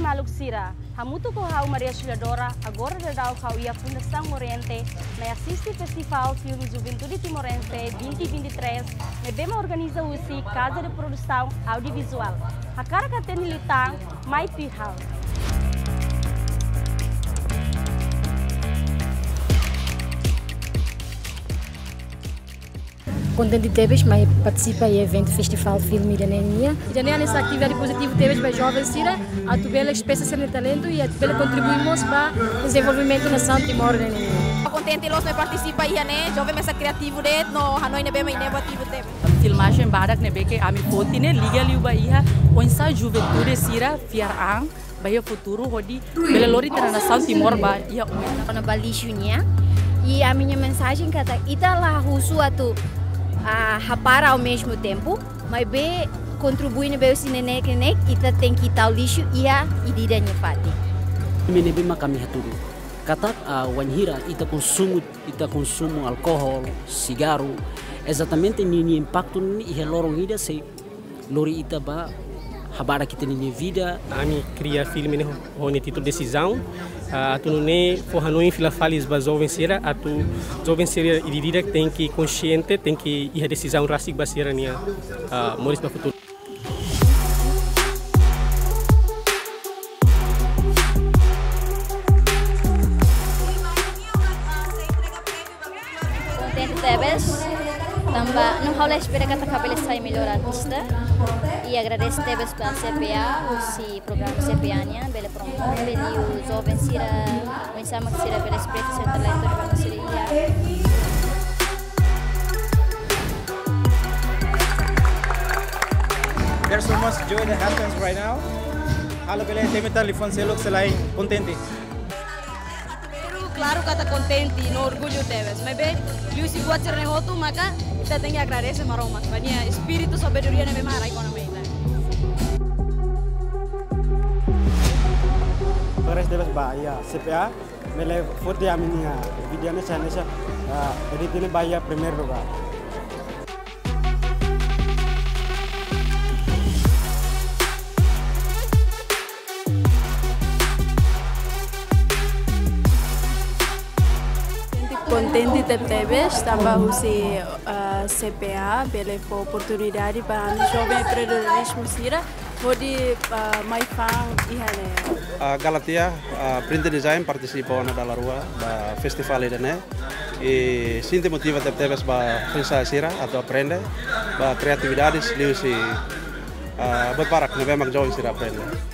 maluk sira. Hamutu ko hau Maria Auxiliadora, agora da dau kau ia Fundação Oriente, na assiste Festival Filme Juventude Timorense 2023, na bema organiza usi Casa de Produção Audiovisual. A cara que tem litang, mai pihal. Contente Tebes, mas participa em evento Festival Filme da Nenia. E da nessa atividade positiva Tebes para jovens Sira, a tubela expressa seu talento e a tubela contribuímos para o desenvolvimento na São Timor da Nenia. Contente nós me participa aí né, jovem essa criativo de no Hanoi nebe mais inovativo Tebes. Filmagem barak nebe que ami foti ne liga liu ba iha onsa juventude Sira fiarang bahia futuro hodi bela lori na São Timor ba ia na balixunya e a minha mensagem kata ita lá russo atu rapar ao mesmo tempo, mas bem contribui no meu cinema que ita tem que tal lixo e a idida nyepati. Menebe makami haturu. Kata wanhira ita consumo álcool, cigarro, exatamente ni impacto ni lorong ida se lori ita ba habara kita ni vida. Ami cria filme ne hone título decisão. Tu não é forrano em fila falis ba jovem sera, tu jovem sera idida tem que consciente, tem que ir a decisão rasik ba sera nia moris ba futuro. Contente Tebes, também não rola espera que a cabelo saia melhor artista e agradeço Tebes pela CPA, o programa CPA nia, bela promove, beli o jovem sira, o ensama que sira pela experiência seu talento de vamos seria. There's so much joy that happens right now. Halo bela temita lifon selok selain contente. Claro que está contente e no orgulho Tebes, mas bem, Liu se pode ser negoto, mas kita tem que agradecer maroma, banyak espírito sabedoria na memara economia. Progress Tebes bahaya CPA, mele forte a minha video nessa editine bahaya primeiro lugar. Contente de Tebes, também usi CPA, pela oportunidade para os jovens empreendedorismo Sira, pode mais fan ihane. Galatia Print Design participou na Dalarua da festival ini e sinto motiva de Tebes para pensar Sira atau aprender para criatividades liu si berparak na memang jovem Sira aprender.